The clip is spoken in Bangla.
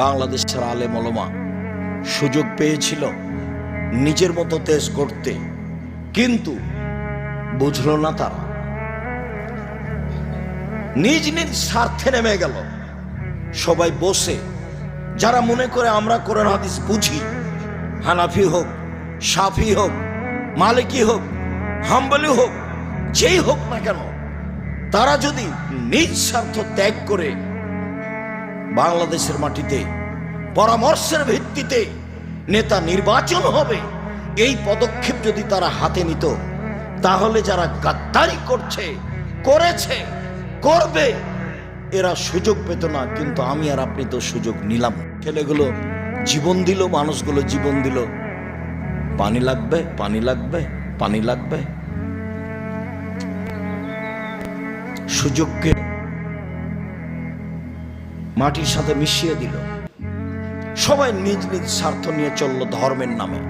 বাংলাদেশের আলেম ওলামা সুযোগ পেয়েছিল নিজের মতো দেশ গড়তে, কিন্তু বুঝলো না তারা, নিজ নিজ স্বার্থে নেমে গেল। সবাই বসে, যারা মনে করে আমরা কোরআন হাদিস বুঝি, হানাফি হোক, শাফি হোক, মালিকি হোক, হাম্বলি হোক, যেই হোক না কেন, তারা যদি নিজ স্বার্থ ত্যাগ করে বাংলাদেশের মাটিতে পরামর্শের ভিত্তিতে নেতা নির্বাচন হবে, এই পদক্ষেপ যদি তারা হাতে নিত, তাহলে যারা গাদ্দারি করেছে, করবে, এরা সুযোগ পেত না। কিন্তু আমি আর আপনি তো সুযোগ নিলাম। ছেলেগুলো জীবন দিল, মানুষগুলো জীবন দিল। পানি লাগবে, পানি লাগবে, পানি লাগবে। সুযোগকে মাটির সাথে মিশিয়ে দিল। সবাই নিজ নিজ স্বার্থ নিয়ে চলল ধর্মের নামে।